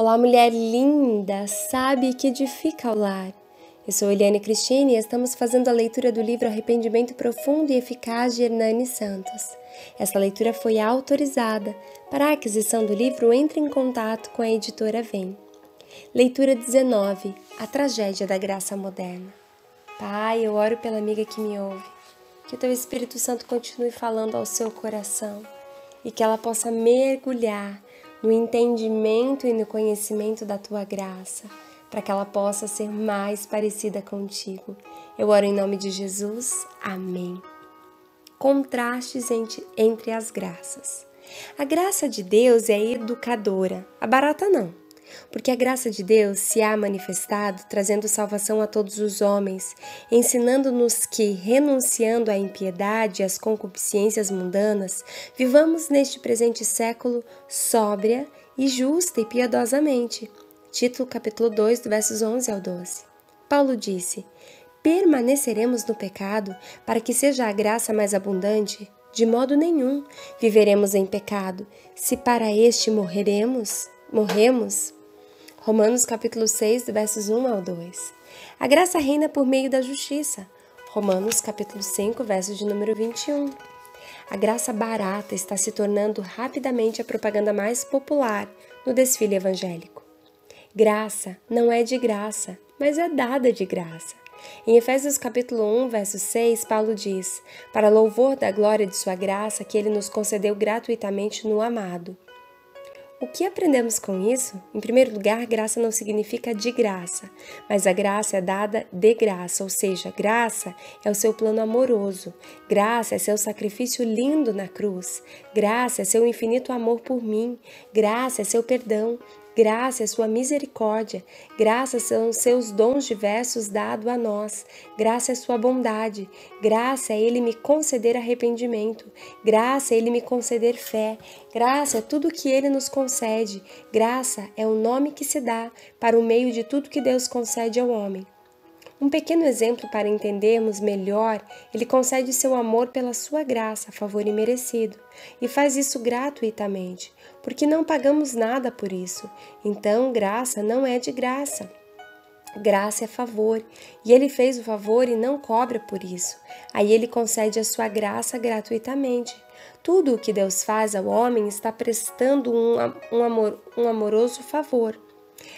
Olá, mulher linda, sábia que edifica ao lar. Eu sou Eliane Cristine e estamos fazendo a leitura do livro Arrependimento Profundo e Eficaz de Hernani Santos. Essa leitura foi autorizada. Para a aquisição do livro, entre em contato com a editora Vem. Leitura 19. A Tragédia da Graça Moderna. Pai, eu oro pela amiga que me ouve. Que o Teu Espírito Santo continue falando ao seu coração e que ela possa mergulhar no entendimento e no conhecimento da Tua graça, para que ela possa ser mais parecida contigo. Eu oro em nome de Jesus. Amém. Contrastes entre as graças. A graça de Deus é educadora, a barata não. Porque a graça de Deus se há manifestado, trazendo salvação a todos os homens, ensinando-nos que, renunciando à impiedade e às concupiscências mundanas, vivamos neste presente século sóbria e justa e piedosamente. Título capítulo 2, versos 11 ao 12. Paulo disse: permaneceremos no pecado para que seja a graça mais abundante? De modo nenhum viveremos em pecado, se para este morremos. Romanos capítulo 6, versos 1 ao 2. A graça reina por meio da justiça. Romanos capítulo 5, verso de número 21. A graça barata está se tornando rapidamente a propaganda mais popular no desfile evangélico. Graça não é de graça, mas é dada de graça. Em Efésios capítulo 1, verso 6, Paulo diz: para louvor da glória de sua graça que ele nos concedeu gratuitamente no amado. O que aprendemos com isso? Em primeiro lugar, graça não significa de graça, mas a graça é dada de graça, ou seja, graça é o seu plano amoroso, graça é seu sacrifício lindo na cruz, graça é seu infinito amor por mim, graça é seu perdão, graça é sua misericórdia, graça são seus dons diversos dados a nós, graça é sua bondade, graça é Ele me conceder arrependimento, graça é Ele me conceder fé, graça é tudo que Ele nos concede, graça é o nome que se dá para o meio de tudo que Deus concede ao homem. Um pequeno exemplo para entendermos melhor, Ele concede seu amor pela sua graça, favor imerecido, e faz isso gratuitamente, porque não pagamos nada por isso. Então, graça não é de graça. Graça é favor, e Ele fez o favor e não cobra por isso. Aí Ele concede a sua graça gratuitamente. Tudo o que Deus faz ao homem está prestando um amoroso favor.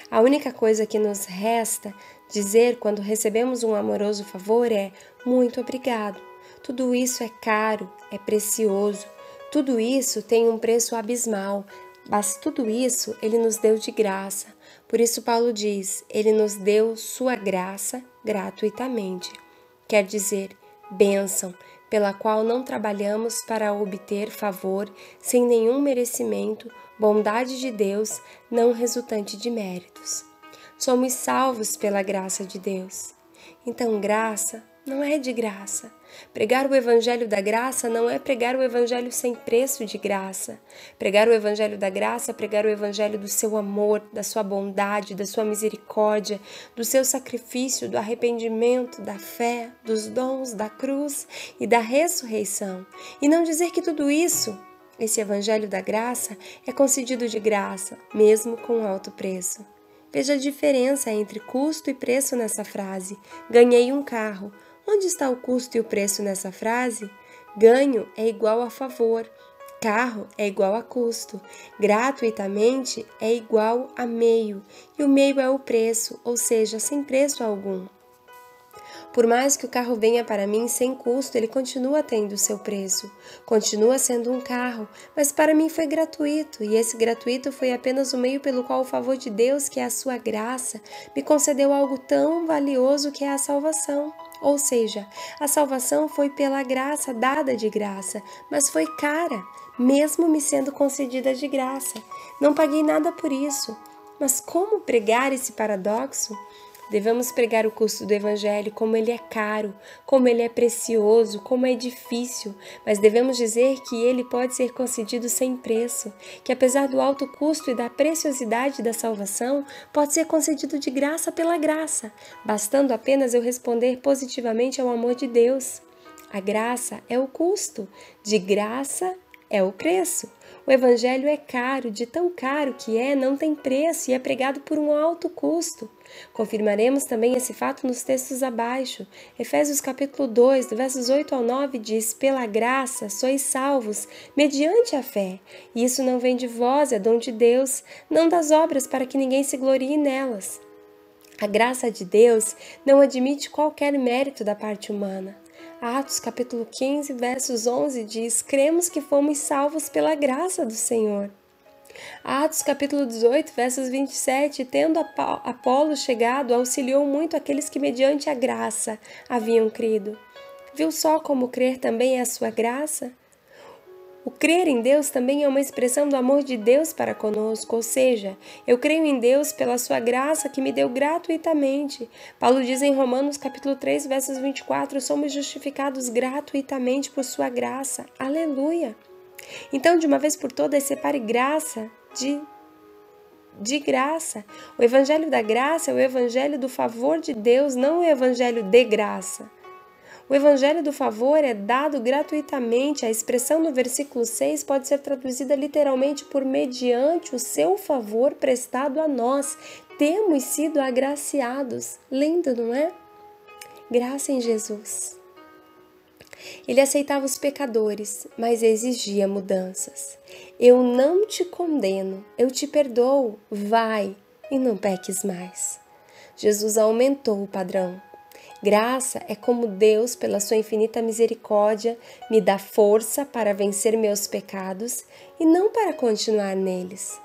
A única coisa que nos resta dizer quando recebemos um amoroso favor é muito obrigado. Tudo isso é caro, é precioso. Tudo isso tem um preço abismal, mas tudo isso Ele nos deu de graça. Por isso Paulo diz, Ele nos deu sua graça gratuitamente. Quer dizer, bênção, pela qual não trabalhamos para obter favor sem nenhum merecimento, bondade de Deus, não resultante de méritos. Somos salvos pela graça de Deus. Então, graça não é de graça. Pregar o evangelho da graça não é pregar o evangelho sem preço de graça. Pregar o evangelho da graça é pregar o evangelho do seu amor, da sua bondade, da sua misericórdia, do seu sacrifício, do arrependimento, da fé, dos dons, da cruz e da ressurreição. E não dizer que tudo isso, esse evangelho da graça, é concedido de graça, mesmo com alto preço. Veja a diferença entre custo e preço nessa frase. Ganhei um carro. Onde está o custo e o preço nessa frase? Ganho é igual a favor. Carro é igual a custo. Gratuitamente é igual a meio. E o meio é o preço, ou seja, sem preço algum. Por mais que o carro venha para mim sem custo, ele continua tendo o seu preço. Continua sendo um carro, mas para mim foi gratuito, e esse gratuito foi apenas o meio pelo qual o favor de Deus, que é a sua graça, me concedeu algo tão valioso que é a salvação. Ou seja, a salvação foi pela graça, dada de graça, mas foi cara, mesmo me sendo concedida de graça. Não paguei nada por isso. Mas como pregar esse paradoxo? Devemos pregar o custo do Evangelho, como ele é caro, como ele é precioso, como é difícil, mas devemos dizer que ele pode ser concedido sem preço, que apesar do alto custo e da preciosidade da salvação, pode ser concedido de graça pela graça, bastando apenas eu responder positivamente ao amor de Deus. A graça é o custo, de graça é o preço. O Evangelho é caro, de tão caro que é, não tem preço e é pregado por um alto custo. Confirmaremos também esse fato nos textos abaixo. Efésios capítulo 2, do versos 8 ao 9 diz: pela graça sois salvos, mediante a fé. E isso não vem de vós, é dom de Deus, não das obras, para que ninguém se glorie nelas. A graça de Deus não admite qualquer mérito da parte humana. Atos capítulo 15, versos 11 diz: cremos que fomos salvos pela graça do Senhor. Atos capítulo 18, versos 27, tendo Apolo chegado, auxiliou muito aqueles que mediante a graça haviam crido. Viu só como crer também é a sua graça? O crer em Deus também é uma expressão do amor de Deus para conosco, ou seja, eu creio em Deus pela sua graça que me deu gratuitamente. Paulo diz em Romanos capítulo 3, versos 24, somos justificados gratuitamente por sua graça. Aleluia! Então, de uma vez por todas, separe graça de graça. O evangelho da graça é o evangelho do favor de Deus, não o evangelho de graça. O evangelho do favor é dado gratuitamente. A expressão no versículo 6 pode ser traduzida literalmente por mediante o seu favor prestado a nós. Temos sido agraciados. Lindo, não é? Graça em Jesus. Ele aceitava os pecadores, mas exigia mudanças. Eu não te condeno, eu te perdoo. Vai e não peques mais. Jesus aumentou o padrão. Graça é como Deus, pela sua infinita misericórdia, me dá força para vencer meus pecados e não para continuar neles.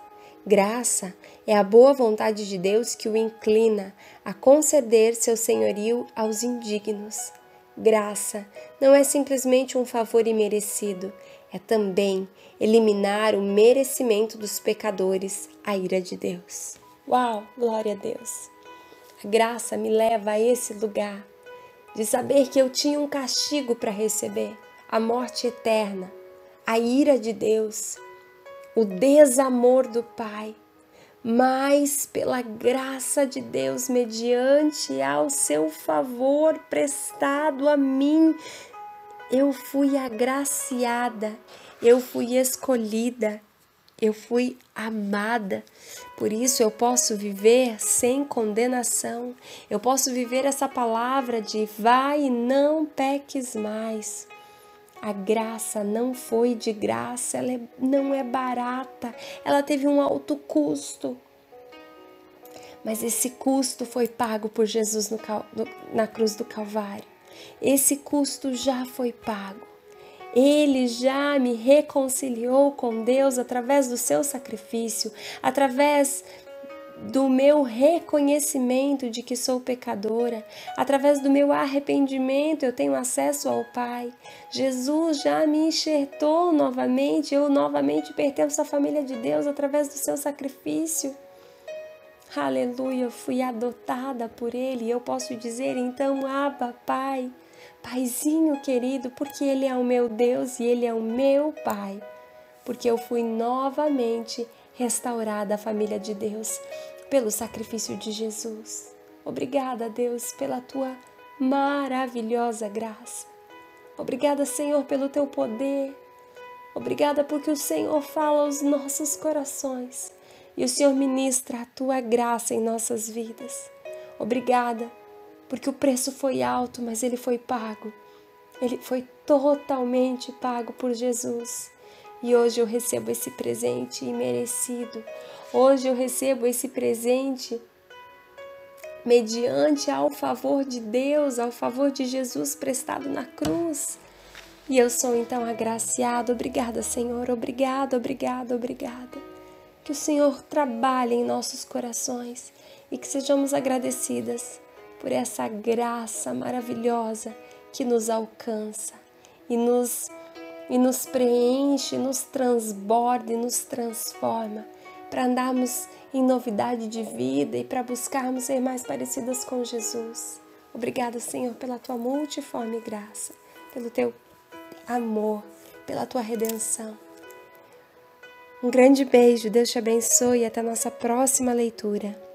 Graça é a boa vontade de Deus que o inclina a conceder seu senhorio aos indignos. Graça não é simplesmente um favor imerecido, é também eliminar o merecimento dos pecadores, a ira de Deus. Uau, glória a Deus! A graça me leva a esse lugar de saber que eu tinha um castigo para receber, a morte eterna, a ira de Deus, o desamor do Pai, mas pela graça de Deus, mediante ao seu favor prestado a mim, eu fui agraciada, eu fui escolhida, eu fui amada. Por isso eu posso viver sem condenação. Eu posso viver essa palavra de vai e não peques mais. A graça não foi de graça, ela não é barata, ela teve um alto custo. Mas esse custo foi pago por Jesus na cruz do Calvário. Esse custo já foi pago. Ele já me reconciliou com Deus através do seu sacrifício, através do meu reconhecimento de que sou pecadora, através do meu arrependimento eu tenho acesso ao Pai. Jesus já me enxertou novamente, eu novamente pertenço à família de Deus através do seu sacrifício. Aleluia, eu fui adotada por Ele e eu posso dizer então, Abba, Pai, Paizinho querido, porque Ele é o meu Deus e Ele é o meu Pai, porque eu fui novamente restaurada à família de Deus pelo sacrifício de Jesus. Obrigada, Deus, pela Tua maravilhosa graça. Obrigada, Senhor, pelo Teu poder. Obrigada porque o Senhor fala aos nossos corações e o Senhor ministra a Tua graça em nossas vidas. Obrigada porque o preço foi alto, mas ele foi pago. Ele foi totalmente pago por Jesus. E hoje eu recebo esse presente imerecido. Hoje eu recebo esse presente mediante ao favor de Deus, ao favor de Jesus prestado na cruz. E eu sou então agraciada. Obrigada, Senhor. Obrigada, obrigada, obrigada. Que o Senhor trabalhe em nossos corações e que sejamos agradecidas por essa graça maravilhosa que nos alcança e nos preenche, nos transborda e nos transforma para andarmos em novidade de vida e para buscarmos ser mais parecidas com Jesus. Obrigada, Senhor, pela Tua multiforme graça, pelo Teu amor, pela Tua redenção. Um grande beijo, Deus te abençoe e até a nossa próxima leitura.